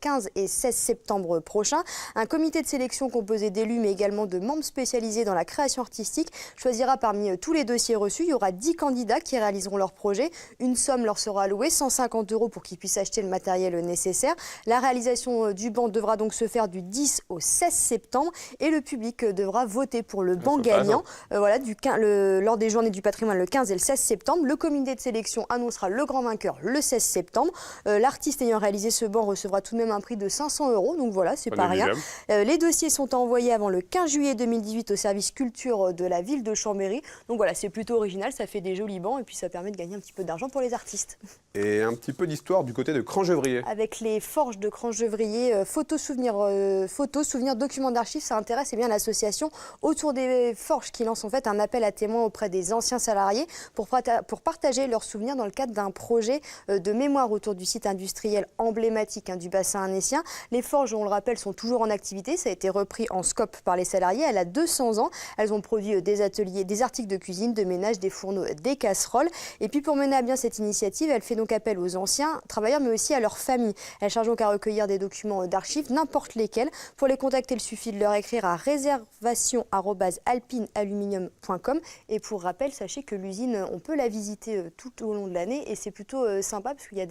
15 et 16 septembre prochains. Un comité de sélection composé d'élus mais également de membres spécialisés dans la création artistique choisira parmi tous les dossiers reçus. Il y aura 10 candidats qui réaliseront leur projet. Une somme leur sera allouée, 150 € pour qu'ils puissent acheter le matériel nécessaire. La réalisation du banc devra donc se faire du 10 au 16 septembre et le public devra voter pour le banc gagnant lors des journées du patrimoine le 15 et le 16 septembre. Le comité de sélection annoncera le grand vainqueur le 16 septembre. L'artiste ayant réalisé ce banc recevra tout de même un prix de 500 €, donc voilà, c'est pas rien. Les dossiers sont envoyés avant le 15 juillet 2018 au service culture de la ville de Chambéry. Donc voilà, c'est plutôt original, ça fait des jolis bancs et puis ça permet de gagner un petit peu d'argent pour les artistes. Et un petit peu d'histoire du côté de Crangevrier. Avec les forges de Crangevrier, photos, souvenirs, documents d'archives, ça intéresse bien l'association autour des forges qui lance en fait un appel à témoins auprès des anciens salariés pour partager leurs souvenirs dans le cadre d'un projet de mémoire autour du site industriel emblématique du bassin annécien. Les forges, on le rappelle, sont toujours en activité. Ça a été repris en scope par les salariés. Elle a 200 ans. Elles ont produit des ateliers, des articles de cuisine, de ménage, des fourneaux, des casseroles. Et puis pour mener à bien cette initiative, elle fait donc appel aux anciens travailleurs, mais aussi à leurs familles. Elle cherche donc à recueillir des documents d'archives, n'importe lesquels. Pour les contacter, il suffit de leur écrire à réservation@alpinealuminium.com. Et pour rappel, sachez que l'usine, on peut la visiter tout au long de l'année et c'est plutôt sympa parce qu'il y a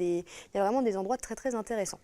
vraiment des endroits très très intéressants.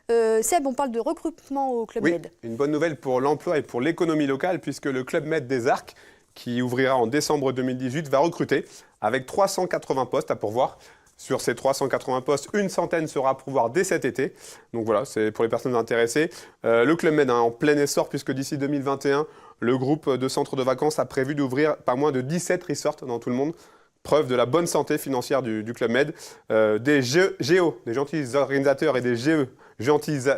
Seb, on parle de recrutement au Club Med. Une bonne nouvelle pour l'emploi et pour l'économie locale puisque le Club Med des Arcs, qui ouvrira en décembre 2018, va recruter avec 380 postes à pourvoir. Sur ces 380 postes, une centaine sera à pourvoir dès cet été. Donc voilà, c'est pour les personnes intéressées. Le Club Med en plein essor puisque d'ici 2021, le groupe de centres de vacances a prévu d'ouvrir pas moins de 17 resorts dans tout le monde. Preuve de la bonne santé financière du Club Med. Des GO, des gentils organisateurs et des GE, gentils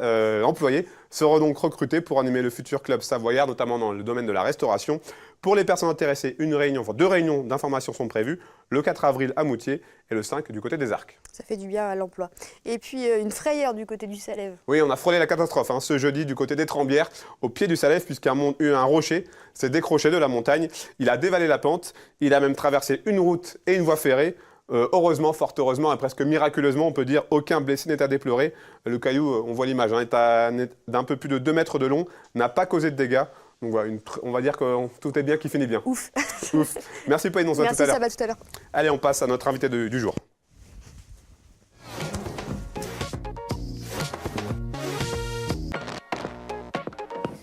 employés, seront donc recrutés pour animer le futur club savoyard, notamment dans le domaine de la restauration. Pour les personnes intéressées, deux réunions d'information sont prévues, le 4 avril à Moutier et le 5 du côté des Arcs. Ça fait du bien à l'emploi. Et puis une frayeur du côté du Salève. Oui, on a frôlé la catastrophe ce jeudi du côté des Trembières, un rocher s'est décroché de la montagne. Il a dévalé la pente, il a même traversé une route et une voie ferrée. Heureusement, fort heureusement et presque miraculeusement, on peut dire aucun blessé n'est à déplorer. Le caillou, on voit l'image, d'un peu plus de 2 mètres de long, n'a pas causé de dégâts. Donc voilà, on va dire que tout est bien qui finit bien. Ouf. Ouf. Merci Pauline, on se voit tout à l'heure. Merci, ça va tout à l'heure. Allez, on passe à notre invité du jour.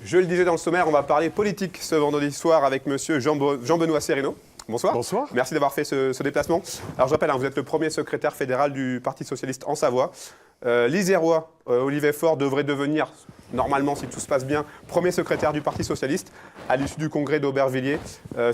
Je le disais dans le sommaire, on va parler politique ce vendredi soir avec monsieur Jean-Benoît Serino. Bonsoir. Bonsoir. Merci d'avoir fait ce déplacement. Alors je rappelle, vous êtes le premier secrétaire fédéral du Parti Socialiste en Savoie. L'Isérois, Olivier Faure, devrait devenir, normalement si tout se passe bien, premier secrétaire du Parti Socialiste à l'issue du congrès d'Aubervilliers.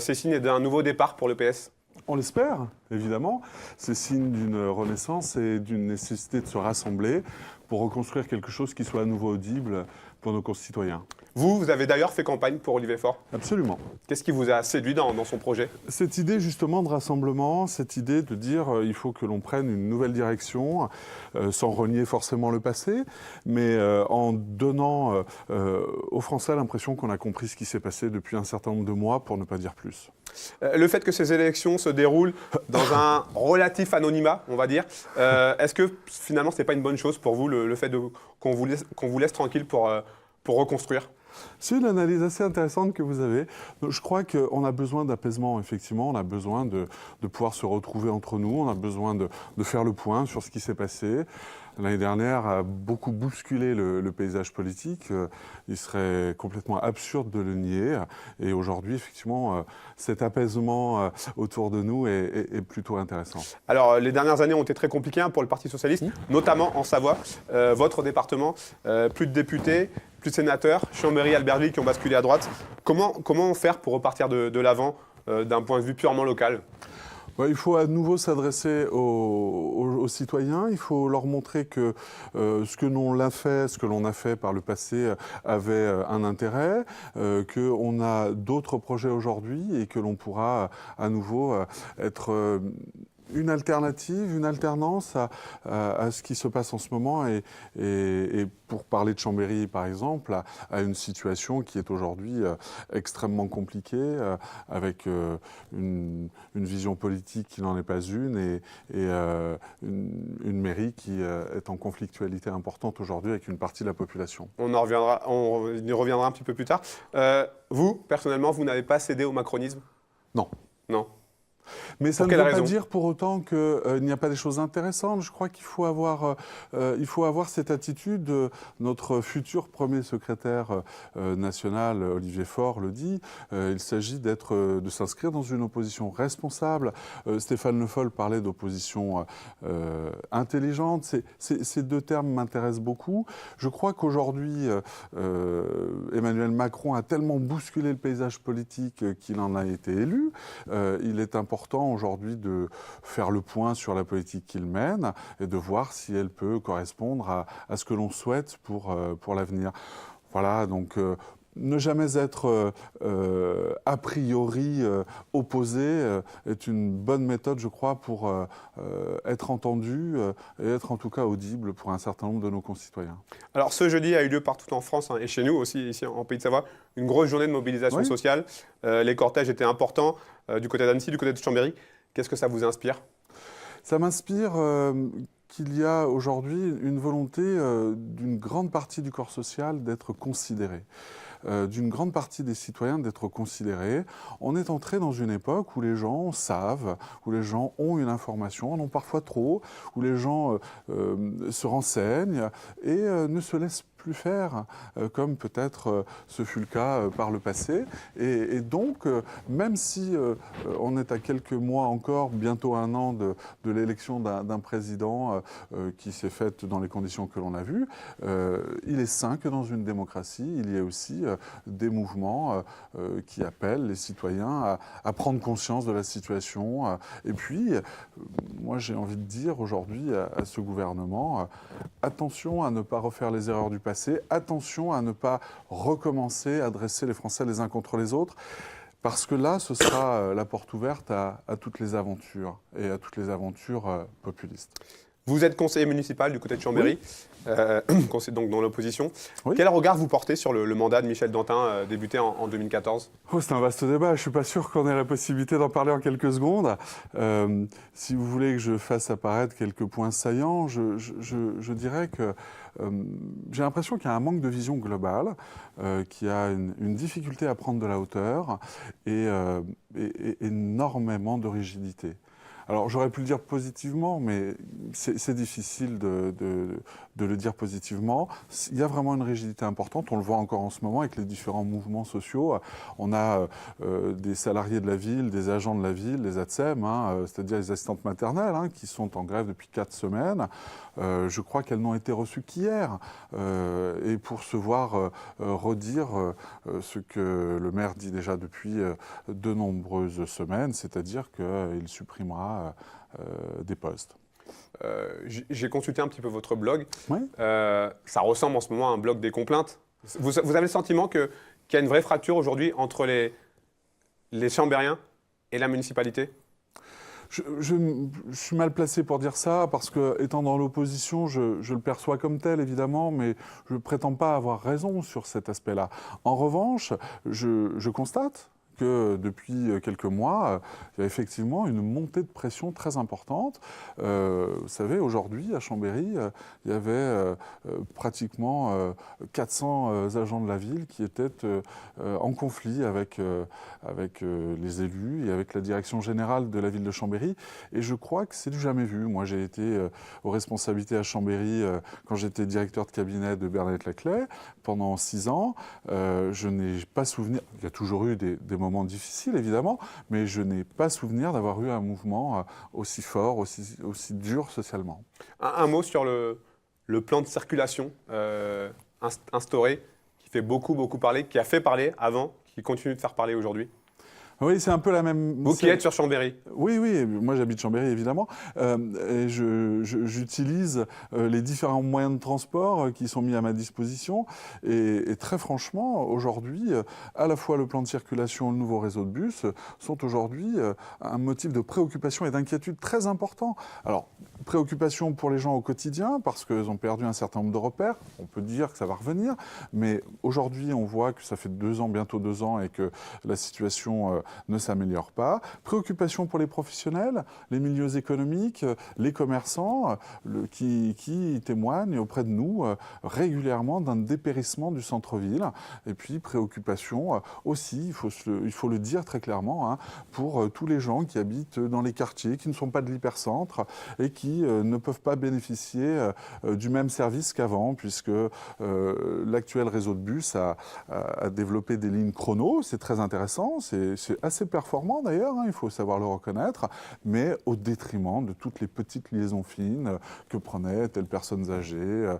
C'est signe d'un nouveau départ pour le PS. On l'espère, évidemment. C'est signe d'une renaissance et d'une nécessité de se rassembler pour reconstruire quelque chose qui soit à nouveau audible pour nos concitoyens. Vous avez d'ailleurs fait campagne pour Olivier Faure. Absolument. Qu'est-ce qui vous a séduit dans son projet? Cette idée justement de rassemblement, cette idée de dire il faut que l'on prenne une nouvelle direction, sans renier forcément le passé, mais en donnant aux Français l'impression qu'on a compris ce qui s'est passé depuis un certain nombre de mois, pour ne pas dire plus. Le fait que ces élections se déroulent dans un relatif anonymat, on va dire, est-ce que finalement ce n'est pas une bonne chose pour vous, le fait qu'on vous laisse tranquille pour reconstruire? C'est une analyse assez intéressante que vous avez. Je crois qu'on a besoin d'apaisement, effectivement. On a besoin de pouvoir se retrouver entre nous. On a besoin de faire le point sur ce qui s'est passé. L'année dernière a beaucoup bousculé le paysage politique. Il serait complètement absurde de le nier. Et aujourd'hui, effectivement, cet apaisement autour de nous est plutôt intéressant. Alors, les dernières années ont été très compliquées pour le Parti Socialiste, notamment en Savoie, votre département. Plus de députés, plus de sénateurs, Chambéry, Albertville qui ont basculé à droite. Comment faire pour repartir de l'avant d'un point de vue purement local ? Il faut à nouveau s'adresser aux citoyens. Il faut leur montrer que ce que l'on a fait par le passé avait un intérêt, qu'on a d'autres projets aujourd'hui et que l'on pourra à nouveau être une alternative, une alternance à ce qui se passe en ce moment et pour parler de Chambéry par exemple, à une situation qui est aujourd'hui extrêmement compliquée avec une vision politique qui n'en est pas une et une mairie qui est en conflictualité importante aujourd'hui avec une partie de la population. On y reviendra un petit peu plus tard. Vous, personnellement, vous n'avez pas cédé au macronisme? Non. Non. Mais ça Pour ne quelle veut pas raison? dire pour autant qu'il n'y a pas des choses intéressantes. Je crois qu'il faut avoir cette attitude. Notre futur premier secrétaire national, Olivier Faure, le dit. Il s'agit de s'inscrire dans une opposition responsable. Stéphane Le Foll parlait d'opposition intelligente. Ces deux termes m'intéressent beaucoup. Je crois qu'aujourd'hui, Emmanuel Macron a tellement bousculé le paysage politique qu'il en a été élu. Il est important aujourd'hui de faire le point sur la politique qu'il mène et de voir si elle peut correspondre à ce que l'on souhaite pour l'avenir. Voilà, donc ne jamais être a priori opposé est une bonne méthode, je crois, pour être entendu et être en tout cas audible pour un certain nombre de nos concitoyens. Alors ce jeudi a eu lieu partout en France et chez nous aussi, ici en Pays de Savoie, une grosse journée de mobilisation sociale. Les cortèges étaient importants du côté d'Annecy, du côté de Chambéry. Qu'est-ce que ça vous inspire? Ça m'inspire qu'il y a aujourd'hui une volonté d'une grande partie du corps social d'être considéré. D'une grande partie des citoyens d'être considérés. On est entré dans une époque où les gens savent, où les gens ont une information, en ont parfois trop, où les gens se renseignent et ne se laissent plus faire, comme peut-être ce fut le cas par le passé. Et donc, même si on est à quelques mois encore, bientôt un an de l'élection d'un président qui s'est faite dans les conditions que l'on a vues, il est sain que dans une démocratie, il y ait aussi des mouvements qui appellent les citoyens à prendre conscience de la situation. Et puis, moi j'ai envie de dire aujourd'hui à ce gouvernement, attention à ne pas refaire les erreurs du passé, attention à ne pas recommencer à dresser les Français les uns contre les autres, parce que là, ce sera la porte ouverte à toutes les aventures, et à toutes les aventures populistes. Vous êtes conseiller municipal du côté de Chambéry, conseiller donc dans l'opposition. Oui. Quel regard vous portez sur le mandat de Michel Dantin débuté en 2014 ? C'est un vaste débat. Je ne suis pas sûr qu'on ait la possibilité d'en parler en quelques secondes. Si vous voulez que je fasse apparaître quelques points saillants, je dirais que j'ai l'impression qu'il y a un manque de vision globale, qu'il y a une difficulté à prendre de la hauteur et énormément de rigidité. Alors j'aurais pu le dire positivement, mais c'est difficile de le dire positivement. Il y a vraiment une rigidité importante, on le voit encore en ce moment avec les différents mouvements sociaux. On a des salariés de la ville, des agents de la ville, les ATSEM, c'est-à-dire les assistantes maternelles, qui sont en grève depuis 4 semaines. Je crois qu'elles n'ont été reçues qu'hier. Et pour se voir redire ce que le maire dit déjà depuis de nombreuses semaines, c'est-à-dire qu'il supprimera des postes. J'ai consulté un petit peu votre blog. Oui. Ça ressemble en ce moment à un blog des complaintes. Vous avez le sentiment qu'il y a une vraie fracture aujourd'hui entre les Chambériens et la municipalité ? Je suis mal placé pour dire ça, parce que, étant dans l'opposition, je le perçois comme tel, évidemment, mais je ne prétends pas avoir raison sur cet aspect-là. En revanche, je constate que depuis quelques mois, il y a effectivement une montée de pression très importante. Vous savez, aujourd'hui, à Chambéry, il y avait pratiquement 400 agents de la ville qui étaient en conflit avec les élus et avec la direction générale de la ville de Chambéry. Et je crois que c'est du jamais vu. Moi, j'ai été aux responsabilités à Chambéry quand j'étais directeur de cabinet de Bernadette Laclais pendant 6 ans. Je n'ai pas souvenir, il y a toujours eu des moments difficiles évidemment, mais je n'ai pas souvenir d'avoir eu un mouvement aussi fort, aussi dur socialement. Un mot sur le plan de circulation instauré, qui fait beaucoup parler, qui a fait parler avant, qui continue de faire parler aujourd'hui. Oui, c'est un peu la même... Vous qui êtes sur Chambéry. Oui, oui, moi j'habite Chambéry évidemment, et j'utilise les différents moyens de transport qui sont mis à ma disposition, et très franchement, aujourd'hui, à la fois le plan de circulation et le nouveau réseau de bus sont aujourd'hui un motif de préoccupation et d'inquiétude très important. Alors, préoccupation pour les gens au quotidien, parce qu'ils ont perdu un certain nombre de repères, on peut dire que ça va revenir, mais aujourd'hui on voit que ça fait 2 ans, bientôt 2 ans, et que la situation ne s'améliore pas. Préoccupation pour les professionnels, les milieux économiques, les commerçants, qui témoignent auprès de nous régulièrement d'un dépérissement du centre-ville. Et puis préoccupation aussi, il faut le dire très clairement, hein, pour tous les gens qui habitent dans les quartiers, qui ne sont pas de l'hypercentre et qui ne peuvent pas bénéficier du même service qu'avant, puisque l'actuel réseau de bus a développé des lignes chrono. C'est très intéressant, c'est assez performant d'ailleurs, hein, il faut savoir le reconnaître, mais au détriment de toutes les petites liaisons fines que prenaient telles personnes âgées,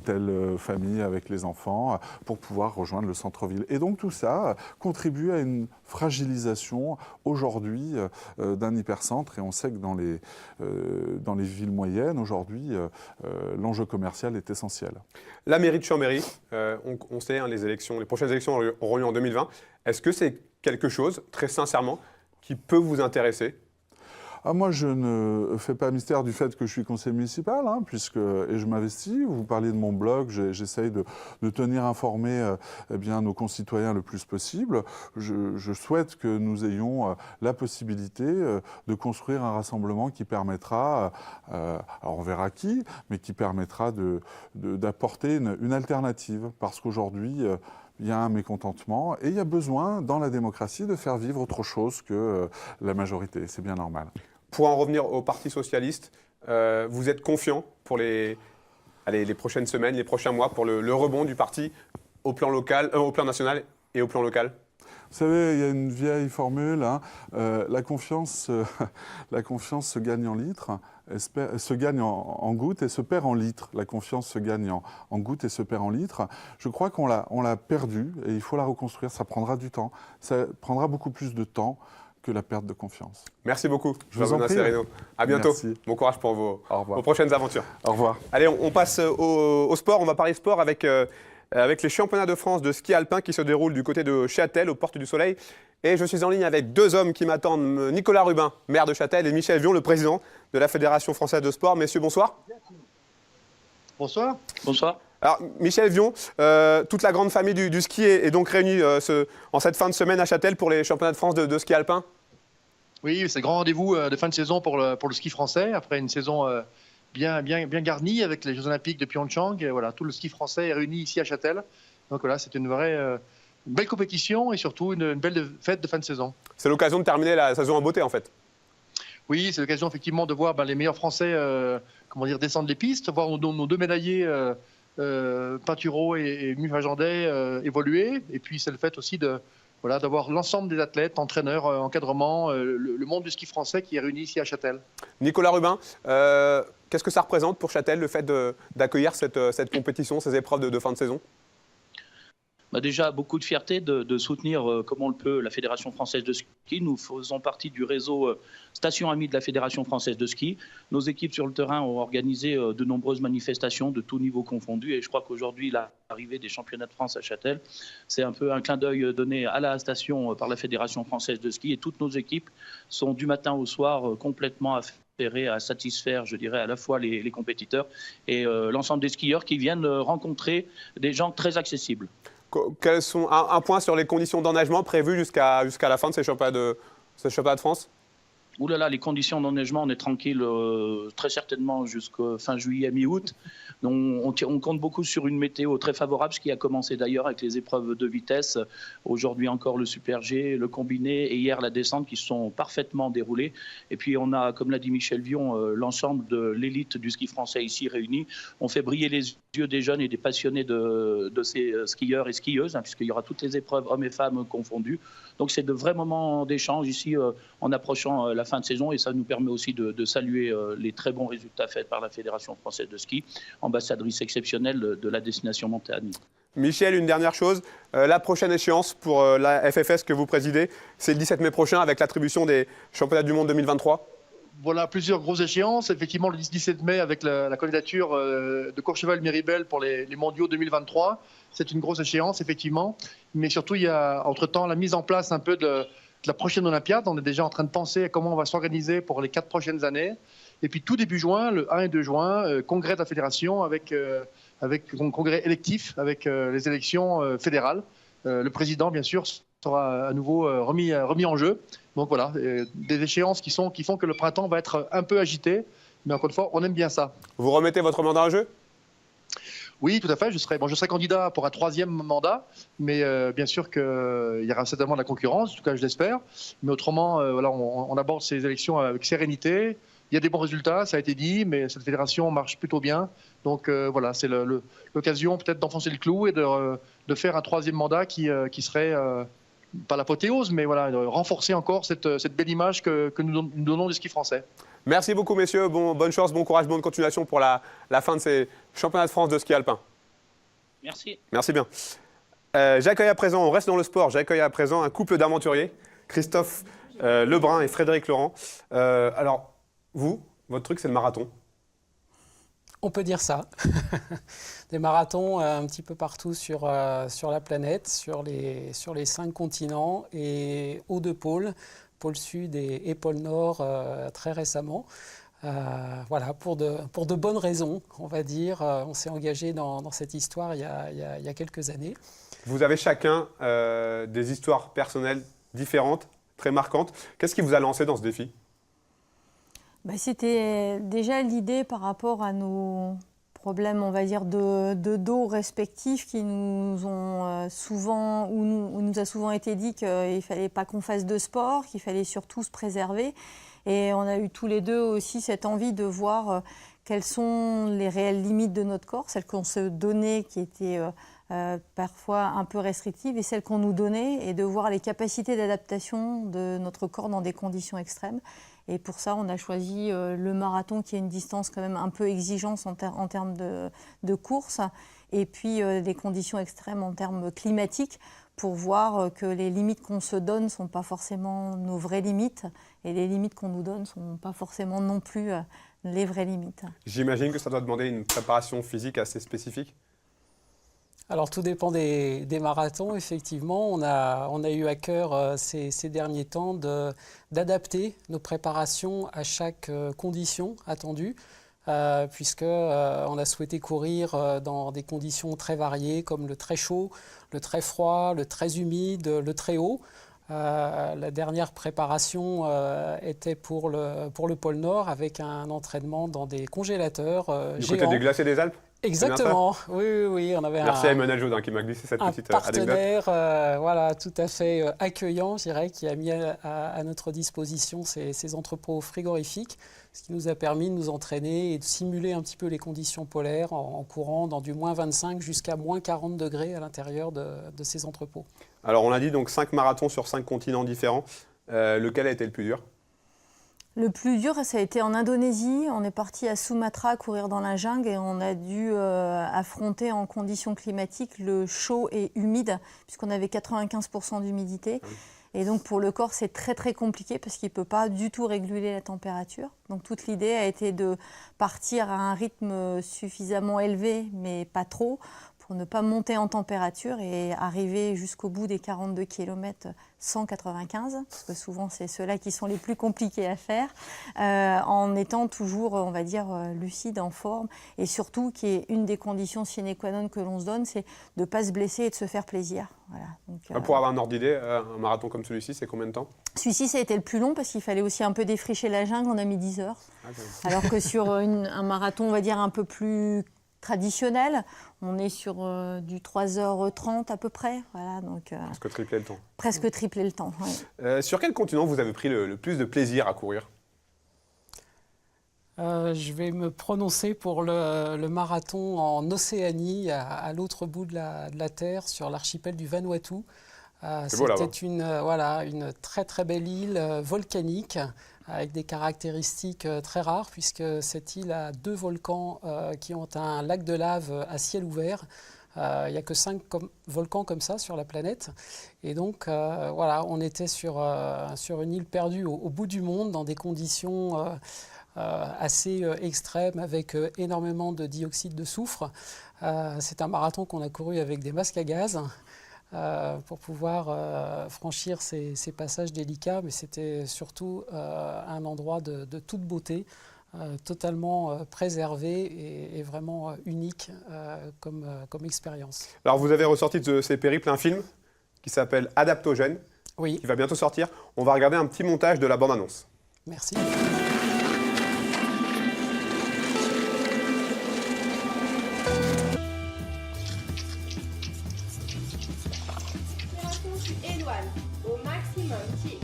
telle famille avec les enfants, pour pouvoir rejoindre le centre-ville. Et donc tout ça contribue à une fragilisation aujourd'hui d'un hypercentre, et on sait que dans les villes moyennes, aujourd'hui, l'enjeu commercial est essentiel. La mairie de Chambéry, on sait, hein, les prochaines élections auront lieu en 2020. Est-ce que c'est quelque chose, très sincèrement, qui peut vous intéresser ? Moi, je ne fais pas mystère du fait que je suis conseiller municipal, hein, et je m'investis. Vous parlez de mon blog, j'essaye de tenir informés nos concitoyens le plus possible. Je souhaite que nous ayons la possibilité de construire un rassemblement qui permettra, alors on verra qui, mais qui permettra d'apporter une alternative. Parce qu'aujourd'hui, il y a un mécontentement et il y a besoin, dans la démocratie, de faire vivre autre chose que la majorité. C'est bien normal. Pour en revenir au Parti socialiste, vous êtes confiant pour les prochaines semaines, les prochains mois, pour le rebond du parti au plan national et au plan local ? Vous savez, il y a une vieille formule, hein, la confiance se gagne en litres, se gagne en gouttes et se perd en litres. La confiance se gagne en gouttes et se perd en litres. Je crois qu'on l'a perdue et il faut la reconstruire. Ça prendra du temps. Ça prendra beaucoup plus de temps que la perte de confiance. Merci beaucoup. Je vous en prie. À bientôt. Merci. Bon courage pour vos prochaines aventures. Au revoir. Allez, on passe au sport. On va parler sport avec les championnats de France de ski alpin qui se déroulent du côté de Châtel, aux Portes du Soleil. Et je suis en ligne avec 2 hommes qui m'attendent, Nicolas Rubin, maire de Châtel, et Michel Vion, le président de la Fédération française de sport. Messieurs, bonsoir. Bonsoir. Bonsoir. Alors, Michel Vion, toute la grande famille du ski est donc réunie en cette fin de semaine à Châtel pour les championnats de France de ski alpin. Oui, c'est le grand rendez-vous de fin de saison pour le ski français, après une saison bien garnie avec les Jeux Olympiques de Pyeongchang. Et voilà, tout le ski français est réuni ici à Châtel. Donc voilà, c'est une belle compétition et surtout une belle fête de fin de saison. C'est l'occasion de terminer la saison en beauté en fait. Oui, c'est l'occasion effectivement de voir les meilleurs Français descendre les pistes, voir nos 2 médaillés Pinturo et Mufajandais évoluer. Et puis c'est le fait aussi d'avoir l'ensemble des athlètes, entraîneurs, encadrement, le monde du ski français qui est réuni ici à Châtel. Nicolas Rubin, qu'est-ce que ça représente pour Châtel, le fait d'accueillir cette compétition, ces épreuves de fin de saison ? Déjà, beaucoup de fierté de soutenir comme on le peut la Fédération française de ski. Nous faisons partie du réseau Station Amie de la Fédération française de ski. Nos équipes sur le terrain ont organisé de nombreuses manifestations de tous niveaux confondus. Et je crois qu'aujourd'hui, l'arrivée des championnats de France à Châtel, c'est un peu un clin d'œil donné à la station par la Fédération française de ski. Et toutes nos équipes sont du matin au soir complètement affairées à satisfaire, je dirais, à la fois les compétiteurs et l'ensemble des skieurs qui viennent rencontrer des gens très accessibles. Quels sont un point sur les conditions d'enneigement prévues jusqu'à la fin de ces championnats de France ? Ouh là là, les conditions d'enneigement, on est tranquille très certainement jusqu'à fin juillet, mi-août. On compte beaucoup sur une météo très favorable, ce qui a commencé d'ailleurs avec les épreuves de vitesse. Aujourd'hui encore le Super G, le combiné et hier la descente qui se sont parfaitement déroulées. Et puis on a, comme l'a dit Michel Vion, l'ensemble de l'élite du ski français ici réunie. On fait briller les yeux des jeunes et des passionnés de ces skieurs et skieuses, hein, puisqu'il y aura toutes les épreuves, hommes et femmes confondus. Donc c'est de vrais moments d'échange ici en approchant la fin de saison et ça nous permet aussi de saluer les très bons résultats faits par la Fédération française de ski, ambassadrice exceptionnelle de la destination montagne. Michel, une dernière chose. La prochaine échéance pour la FFS que vous présidez, c'est le 17 mai prochain avec l'attribution des championnats du monde 2023. Voilà, plusieurs grosses échéances. Effectivement, le 17 mai, avec la candidature de Courchevel-Méribel pour les mondiaux 2023. C'est une grosse échéance, effectivement. Mais surtout, il y a entre-temps la mise en place un peu de la prochaine Olympiade. On est déjà en train de penser à comment on va s'organiser pour les 4 prochaines années. Et puis, tout début juin, le 1 et 2 juin, congrès de la fédération avec un congrès électif, avec les élections fédérales. Le président, bien sûr, sera à nouveau remis en jeu. Donc voilà, des échéances qui font que le printemps va être un peu agité. Mais encore une fois, on aime bien ça. Vous remettez votre mandat en jeu ? Oui, tout à fait. Je serai candidat pour un 3e mandat. Mais bien sûr qu'il y aura certainement de la concurrence, en tout cas je l'espère. Mais autrement, voilà, on aborde ces élections avec sérénité. Il y a des bons résultats, ça a été dit, mais cette fédération marche plutôt bien. Donc voilà, c'est l'occasion peut-être d'enfoncer le clou et de faire un 3e mandat qui serait... pas l'apothéose, mais voilà, renforcer encore cette belle image que nous donnons du ski français. Merci beaucoup, messieurs. Bonne chance, bon courage, bonne continuation pour la fin de ces championnats de France de ski alpin. Merci. Merci bien. J'accueille à présent, on reste dans le sport, j'accueille à présent un couple d'aventuriers, Christophe Lebrun et Frédéric Laurent. Alors, votre truc, c'est le marathon. On peut dire ça. Des marathons un petit peu partout sur la planète, sur les 5 continents et aux 2 pôles, pôle sud et pôle nord très récemment. Voilà, pour de bonnes raisons, on va dire. On s'est engagé dans cette histoire il y a quelques années. Vous avez chacun des histoires personnelles différentes, très marquantes. Qu'est-ce qui vous a lancé dans ce défi ? C'était déjà l'idée par rapport à nos problèmes, on va dire, de dos respectifs qui nous ont souvent, où nous a souvent été dit qu'il ne fallait pas qu'on fasse de sport, qu'il fallait surtout se préserver. Et on a eu tous les deux aussi cette envie de voir quelles sont les réelles limites de notre corps, celles qu'on se donnait qui étaient parfois un peu restrictives et celles qu'on nous donnait, et de voir les capacités d'adaptation de notre corps dans des conditions extrêmes. Et pour ça, on a choisi le marathon, qui est une distance quand même un peu exigeante en termes de course, et puis des conditions extrêmes en termes climatiques, pour voir que les limites qu'on se donne ne sont pas forcément nos vraies limites, et les limites qu'on nous donne ne sont pas forcément non plus les vraies limites. J'imagine que ça doit demander une préparation physique assez spécifique. Alors tout dépend des marathons, effectivement. On a eu à cœur ces derniers temps d'adapter nos préparations à chaque condition attendue, puisqu'on a souhaité courir dans des conditions très variées, comme le très chaud, le très froid, le très humide, le très haut. La dernière préparation était pour le pôle Nord, avec un entraînement dans des congélateurs Du géants. côté du glacier des Alpes ? Exactement, oui. On avait Merci à Emmanuel Jodin qui m'a glissé cette petite anecdote. Partenaire, voilà, tout à fait accueillant, je dirais, qui a mis à notre disposition ces entrepôts frigorifiques, ce qui nous a permis de nous entraîner et de simuler un petit peu les conditions polaires en courant dans du moins 25 jusqu'à moins 40 degrés à l'intérieur de ces entrepôts. Alors on l'a dit, donc 5 marathons sur 5 continents différents. Lequel a été le plus dur ? Le plus dur, ça a été en Indonésie. On est parti à Sumatra courir dans la jungle et on a dû affronter en conditions climatiques le chaud et humide, puisqu'on avait 95% d'humidité. Et donc pour le corps, c'est très très compliqué parce qu'il ne peut pas du tout réguler la température. Donc toute l'idée a été de partir à un rythme suffisamment élevé, mais pas trop, pour ne pas monter en température et arriver jusqu'au bout des 42 km sans 95, parce que souvent c'est ceux-là qui sont les plus compliqués à faire, en étant toujours, on va dire, lucide, en forme, et surtout qui est une des conditions sine qua non que l'on se donne, c'est de ne pas se blesser et de se faire plaisir. Voilà. Donc, pour avoir un ordre d'idée, un marathon comme celui-ci, c'est combien de temps ? Celui-ci, ça a été le plus long parce qu'il fallait aussi un peu défricher la jungle, on a mis 10 heures. Alors que sur un marathon, on va dire, un peu plus traditionnel, on est sur du 3h30 à peu près. Voilà, donc, presque tripler le temps. Presque tripler le temps, oui. Sur quel continent vous avez pris le plus de plaisir à courir ? Je vais me prononcer pour le marathon en Océanie, à l'autre bout de la Terre, sur l'archipel du Vanuatu. C'était une très très belle île volcanique, avec des caractéristiques très rares, puisque cette île a 2 volcans qui ont un lac de lave à ciel ouvert. Il n'y a que 5 volcans comme ça sur la planète. Et donc, voilà, on était sur une île perdue au bout du monde, dans des conditions assez extrêmes, avec énormément de dioxyde de soufre. C'est un marathon qu'on a couru avec des masques à gaz. Pour pouvoir franchir ces passages délicats, mais c'était surtout un endroit de toute beauté, totalement préservé et vraiment unique comme expérience. Alors vous avez ressorti de ces périples un film qui s'appelle Adaptogène, Oui, qui va bientôt sortir. On va regarder un petit montage de la bande-annonce. merci. Tu éloignes au maximum pied.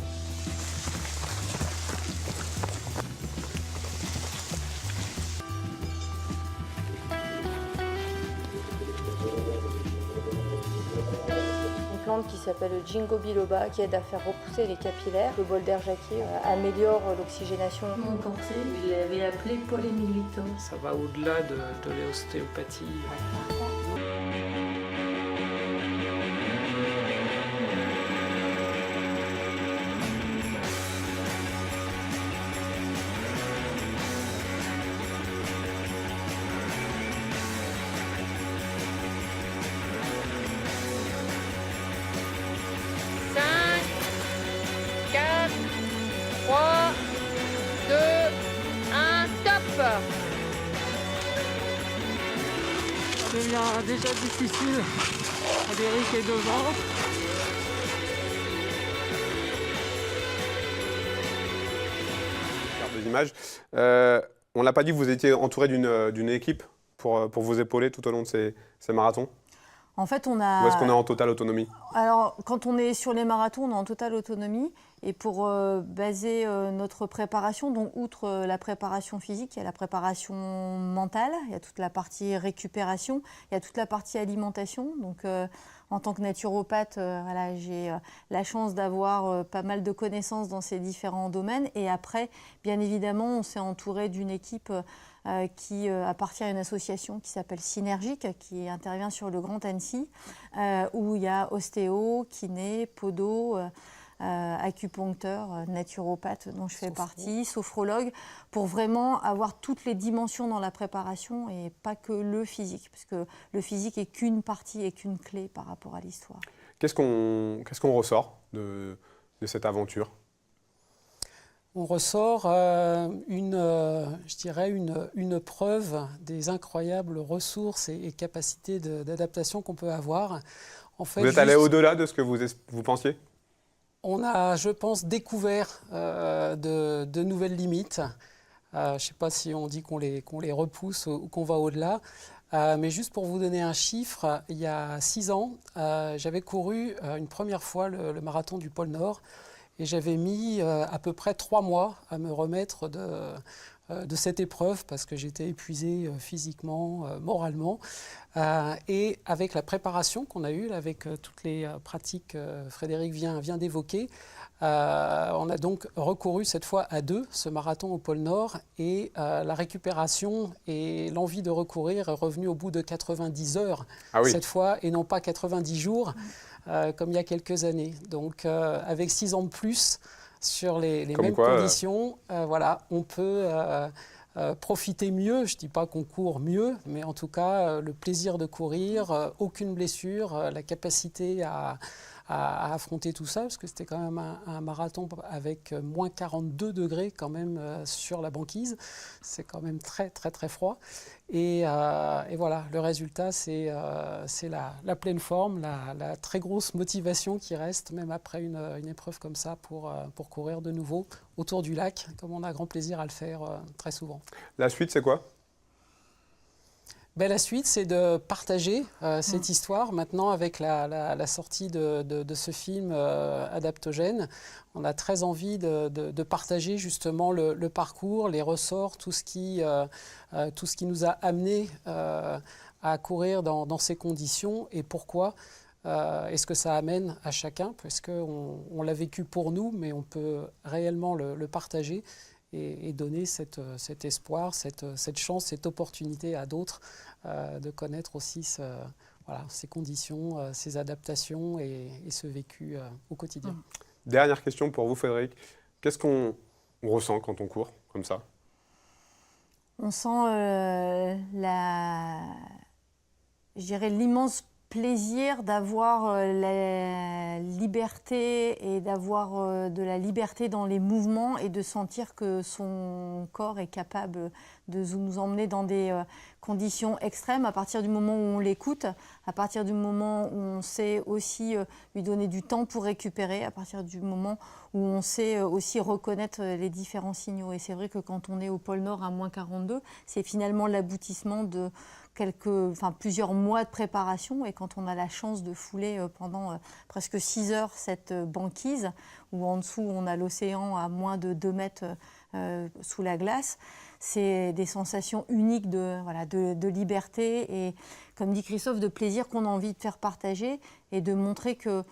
Une plante qui s'appelle le Ginkgo biloba qui aide à faire repousser les capillaires. Le bol d'air jacquier améliore l'oxygénation. Mon pensée, il l'avait appelé polémilito. Ça va au-delà de l'ostéopathie. Ça devient déjà difficile. Frédéric est devant. Des images. On l'a pas dit, vous étiez entouré d'une équipe pour vous épauler tout au long de ces marathons. En fait, Ou est-ce qu'on est en totale autonomie? Alors, quand on est sur les marathons, on est en totale autonomie. Et pour baser notre préparation, donc outre la préparation physique, il y a la préparation mentale, il y a toute la partie récupération, il y a toute la partie alimentation. Donc, en tant que naturopathe, voilà, j'ai la chance d'avoir pas mal de connaissances dans ces différents domaines. Et après, bien évidemment, on s'est entouré d'une équipe qui appartient à une association qui s'appelle Synergique, qui intervient sur le Grand Annecy, où il y a ostéo, kiné, podo, acupuncteur, naturopathe dont je fais partie, sophrologue, pour vraiment avoir toutes les dimensions dans la préparation et pas que le physique, parce que le physique est qu'une partie et qu'une clé par rapport à l'histoire. Qu'est-ce qu'on ressort de cette aventure? On ressort je dirais une preuve des incroyables ressources et capacités d'adaptation qu'on peut avoir. En fait, Vous êtes allé au-delà de ce que vous pensiez? On a, je pense, découvert de nouvelles limites. Je ne sais pas si on dit qu'on les repousse ou qu'on va au-delà. Mais juste pour vous donner un chiffre, il y a 6 ans, j'avais couru une première fois le marathon du pôle Nord. Et j'avais mis à peu près 3 mois à me remettre de cette épreuve parce que j'étais épuisé physiquement, moralement. Et avec la préparation qu'on a eue, avec toutes les pratiques que Frédéric vient d'évoquer, on a donc recouru cette fois à 2 ce marathon au pôle Nord. Et la récupération et l'envie de recourir est revenue au bout de 90 heures cette fois et non pas 90 jours. Comme il y a quelques années. Donc, avec 6 ans de plus sur les mêmes conditions, voilà, on peut profiter mieux. Je ne dis pas qu'on court mieux, mais en tout cas, le plaisir de courir, aucune blessure, la capacité à affronter tout ça, parce que c'était quand même un marathon avec moins 42 degrés quand même sur la banquise. C'est quand même très, très, très froid. Et voilà, le résultat, c'est la pleine forme, la très grosse motivation qui reste, même après une épreuve comme ça, pour courir de nouveau autour du lac, comme on a grand plaisir à le faire très souvent. La suite, c'est quoi? La suite, c'est de partager cette histoire. Maintenant, avec la sortie de ce film Adaptogène, on a très envie de partager justement le parcours, les ressorts, tout ce qui nous a amené à courir dans ces conditions et pourquoi. Est-ce que ça amène à chacun? Parce qu'on l'a vécu pour nous, mais on peut réellement le partager et donner cet espoir, cette chance, cette opportunité à d'autres de connaître aussi ces conditions, ces adaptations et ce vécu au quotidien. Dernière question pour vous, Frédéric. Qu'est-ce qu'on ressent quand on court comme ça? On sent je dirais l'immense plaisir d'avoir la liberté et d'avoir de la liberté dans les mouvements et de sentir que son corps est capable de nous emmener dans des conditions extrêmes à partir du moment où on l'écoute, à partir du moment où on sait aussi lui donner du temps pour récupérer, à partir du moment où on sait aussi reconnaître les différents signaux. Et c'est vrai que quand on est au pôle Nord à -42, c'est finalement l'aboutissement de plusieurs mois de préparation, et quand on a la chance de fouler pendant presque 6 heures cette banquise, où en dessous on a l'océan à moins de 2 mètres sous la glace, c'est des sensations uniques de liberté et, comme dit Christophe, de plaisir qu'on a envie de faire partager et de montrer que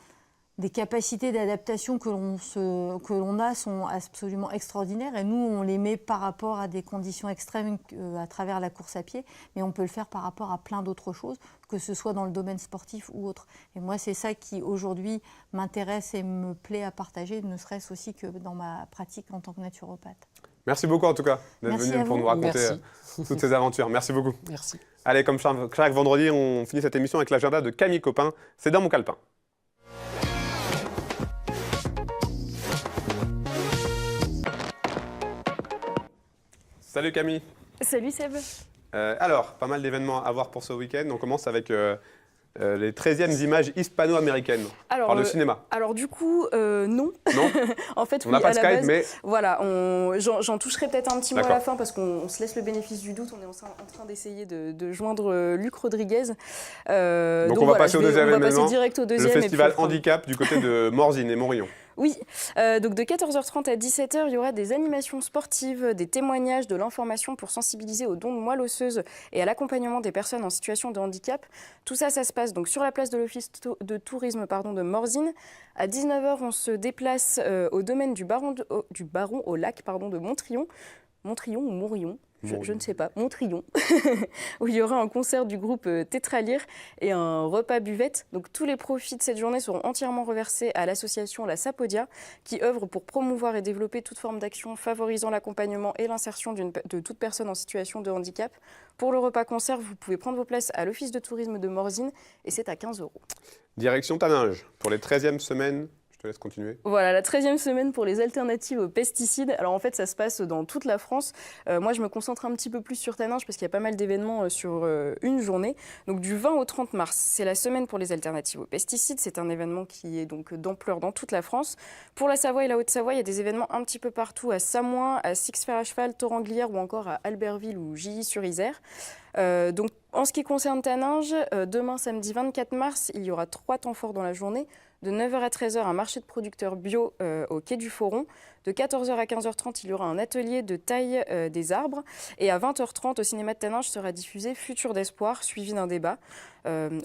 des capacités d'adaptation que l'on a sont absolument extraordinaires, et nous, on les met par rapport à des conditions extrêmes à travers la course à pied, mais on peut le faire par rapport à plein d'autres choses, que ce soit dans le domaine sportif ou autre. Et moi, c'est ça qui, aujourd'hui, m'intéresse et me plaît à partager, ne serait-ce aussi que dans ma pratique en tant que naturopathe. Merci beaucoup, en tout cas, d'être venu pour nous raconter toutes ces aventures. Merci beaucoup. Merci. Allez, comme chaque vendredi, on finit cette émission avec l'agenda de Camille Copin. C'est dans mon calepin. Salut Camille. Salut Seb. Alors, pas mal d'événements à voir pour ce week-end. On commence avec les 13e images hispano-américaines par le cinéma. Alors du coup, non. Non. En fait, on n'a pas de Skype, mais... Voilà, j'en toucherai peut-être un petit mot à la fin, parce qu'on se laisse le bénéfice du doute. On est en train d'essayer de joindre Luc Rodriguez. Donc on va passer au deuxième événement. On va passer direct au deuxième. Le festival Handicap du côté de Morzine et Morillon. Oui, donc de 14h30 à 17h, il y aura des animations sportives, des témoignages, de l'information pour sensibiliser aux dons de moelle osseuse et à l'accompagnement des personnes en situation de handicap. Tout ça, ça se passe donc sur la place de l'office de tourisme de Morzine. À 19h, on se déplace au domaine du Baron au lac de Montrion. Montrion ou Mourillon, je ne sais pas, Montrion, où il y aura un concert du groupe Tétralire et un repas buvette. Donc tous les profits de cette journée seront entièrement reversés à l'association La Sapodia, qui œuvre pour promouvoir et développer toute forme d'action favorisant l'accompagnement et l'insertion de toute personne en situation de handicap. Pour le repas concert, vous pouvez prendre vos places à l'office de tourisme de Morzine et c'est à 15 €. Direction Taninges pour les 13e semaines. Je te laisse continuer. Voilà, la 13e semaine pour les alternatives aux pesticides. Alors en fait, ça se passe dans toute la France. Moi, je me concentre un petit peu plus sur Taninges parce qu'il y a pas mal d'événements sur une journée. Donc du 20 au 30 mars, c'est la semaine pour les alternatives aux pesticides. C'est un événement qui est donc d'ampleur dans toute la France. Pour la Savoie et la Haute-Savoie, il y a des événements un petit peu partout, à Samoin, à Six-Fer à Cheval, Thoranglière ou encore à Albertville ou Gilly-sur-Isère. Donc en ce qui concerne Taninges, demain samedi 24 mars, il y aura 3 temps forts dans la journée. De 9h à 13h, un marché de producteurs bio au quai du Foron. De 14h à 15h30, il y aura un atelier de taille des arbres. Et à 20h30, au cinéma de Taninges sera diffusé Futur d'espoir, suivi d'un débat.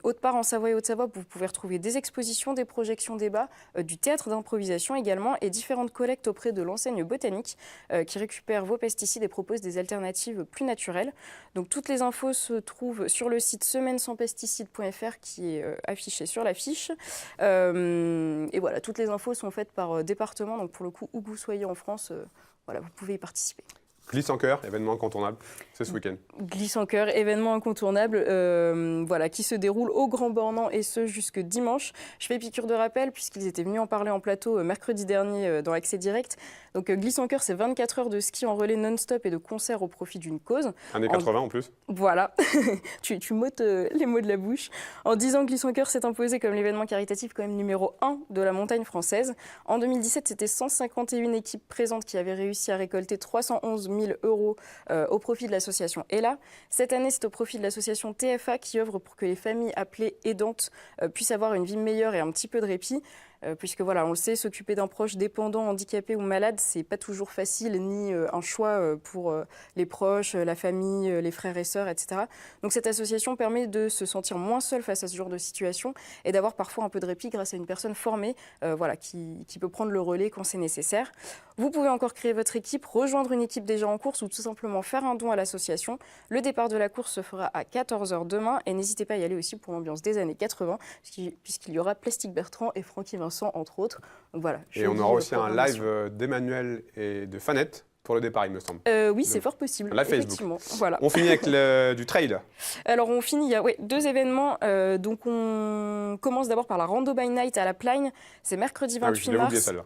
Autre part, en Savoie et Haute-Savoie, vous pouvez retrouver des expositions, des projections débats, du théâtre d'improvisation également, et différentes collectes auprès de l'enseigne botanique qui récupère vos pesticides et propose des alternatives plus naturelles. Donc toutes les infos se trouvent sur le site semaine-sans-pesticides.fr qui est affiché sur l'affiche. Et voilà, toutes les infos sont faites par département, donc pour le coup, où que vous soyez en France, voilà, vous pouvez y participer. Glisse en cœur, événement incontournable, c'est ce week-end. Glisse en cœur, événement incontournable, voilà, qui se déroule au Grand Bornand et ce jusque dimanche. Je fais piqûre de rappel puisqu'ils étaient venus en parler en plateau mercredi dernier dans Accès Direct. Donc Glisse en cœur, c'est 24 heures de ski en relais non-stop et de concerts au profit d'une cause. Années 80 en plus. Voilà, tu m'ôtes les mots de la bouche. En 10 ans, Glisse en cœur s'est imposé comme l'événement caritatif quand même numéro 1 de la montagne française. En 2017, c'était 151 équipes présentes qui avaient réussi à récolter 311 000 € au profit de l'association ELA. Cette année, c'est au profit de l'association TFA qui œuvre pour que les familles appelées aidantes puissent avoir une vie meilleure et un petit peu de répit. puisque voilà, on le sait, s'occuper d'un proche dépendant, handicapé ou malade, c'est pas toujours facile, ni un choix pour les proches, la famille, les frères et sœurs, etc. Donc cette association permet de se sentir moins seul face à ce genre de situation et d'avoir parfois un peu de répit grâce à une personne formée qui peut prendre le relais quand c'est nécessaire. Vous pouvez encore créer votre équipe, rejoindre une équipe déjà en course ou tout simplement faire un don à l'association. Le départ de la course se fera à 14h demain et n'hésitez pas à y aller aussi pour l'ambiance des années 80 puisqu'il y aura Plastique Bertrand et Francky Vincent entre autres. Donc voilà. Et on aura aussi un live d'Emmanuel et de Fanette pour le départ, il me semble. Oui, c'est fort possible. Live Facebook. Voilà. On finit avec du trail. Alors on finit, il y a 2 événements. Donc on commence d'abord par la Rando by Night à la Plagne. C'est mercredi 28 mars. Oublié celle-là.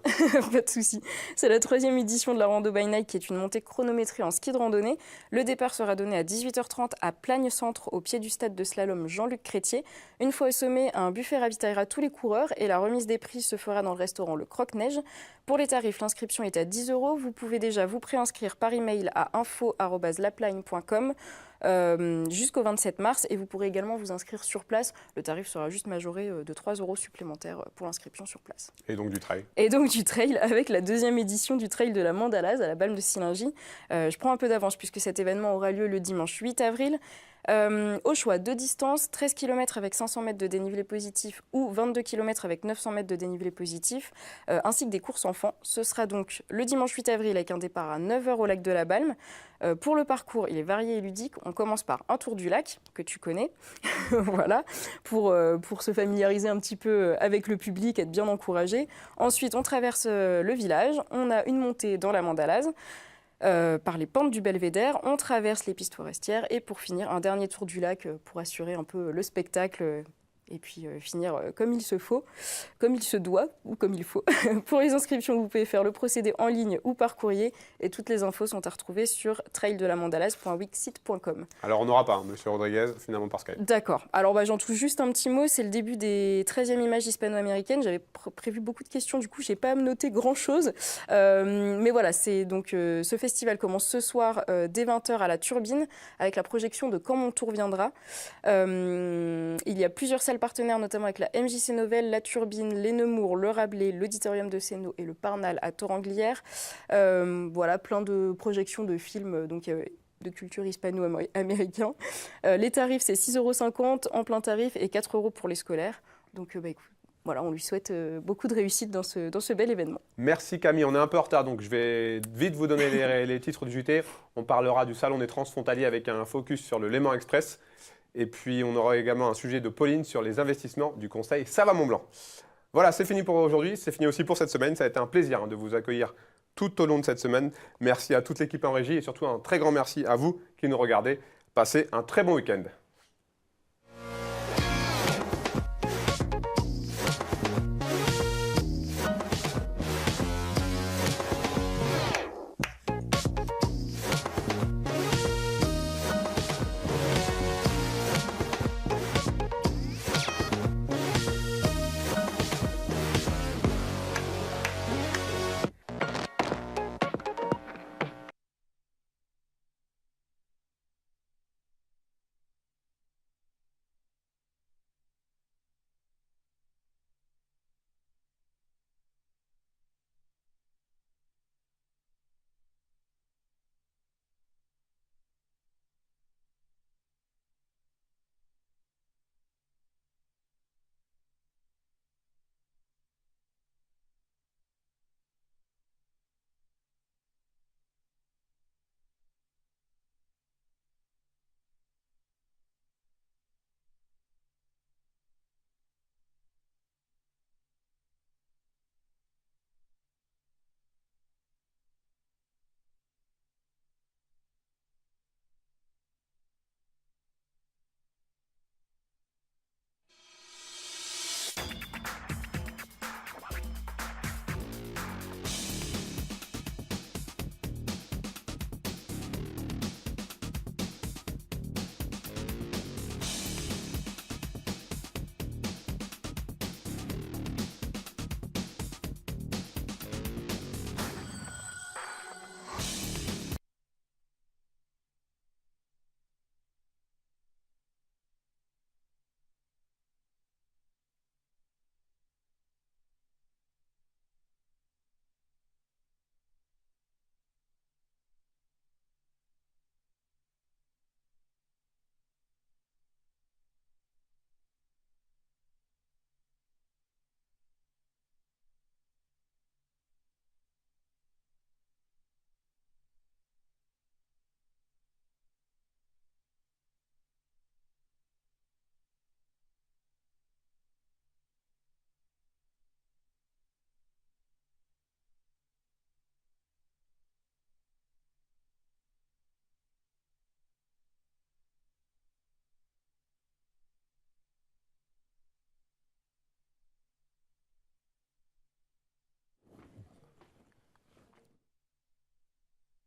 Pas de souci. C'est la 3e édition de la Rando by Night qui est une montée chronométrée en ski de randonnée. Le départ sera donné à 18h30 à Plagne Centre au pied du stade de slalom Jean-Luc Crétier. Une fois au sommet, un buffet ravitaillera tous les coureurs et la remise des prix se fera dans le restaurant Le Croque-Neige. Pour les tarifs, l'inscription est à 10 €. Vous pouvez déjà vous préinscrire par email à info@laplagne.com jusqu'au 27 mars et vous pourrez également vous inscrire sur place. Le tarif sera juste majoré de 3 € supplémentaires pour l'inscription sur place. Et donc du trail. Et donc du trail avec la 2e édition du trail de la Mandalase à la Balme de Sillingy. Je prends un peu d'avance puisque cet événement aura lieu le dimanche 8 avril. Au choix, 2 distances, 13 km avec 500 mètres de dénivelé positif ou 22 km avec 900 mètres de dénivelé positif, ainsi que des courses enfants. Ce sera donc le dimanche 8 avril avec un départ à 9h au lac de la Balme. Pour le parcours, il est varié et ludique. On commence par un tour du lac, que tu connais, voilà, pour se familiariser un petit peu avec le public, être bien encouragé. Ensuite, on traverse le village. On a une montée dans la Mandalase. Par les pentes du Belvédère, on traverse les pistes forestières et pour finir, un dernier tour du lac pour assurer un peu le spectacle et puis finir comme il se faut, comme il se doit ou comme il faut. Pour les inscriptions, vous pouvez faire le procédé en ligne ou par courrier et toutes les infos sont à retrouver sur traildelamandalase.wixsite.com. Alors on n'aura pas, Monsieur Rodriguez, finalement par Skype. D'accord. Alors j'en touche juste un petit mot, c'est le début des 13e images hispano-américaines. J'avais prévu beaucoup de questions, du coup je n'ai pas à me noter grand-chose. Mais voilà, c'est donc ce festival commence ce soir dès 20h à la Turbine avec la projection de Quand mon tour viendra. Il y a plusieurs salles partenaires, notamment avec la MJC Novelle, la Turbine, les Nemours, le Rabelais, l'Auditorium de Sénaux et le Parnal à Toranglière. Voilà, plein de projections de films donc, de culture hispano-américain. Les tarifs, c'est 6,50 € en plein tarif et 4 € pour les scolaires. Donc, écoute, voilà, on lui souhaite beaucoup de réussite dans ce bel événement. Merci Camille, on est un peu en retard, donc je vais vite vous donner les titres du JT. On parlera du Salon des Transfrontaliers avec un focus sur le Léman Express. Et puis, on aura également un sujet de Pauline sur les investissements du Conseil Sava Mont-Blanc. Voilà, c'est fini pour aujourd'hui. C'est fini aussi pour cette semaine. Ça a été un plaisir de vous accueillir tout au long de cette semaine. Merci à toute l'équipe en régie et surtout un très grand merci à vous qui nous regardez. Passez un très bon week-end.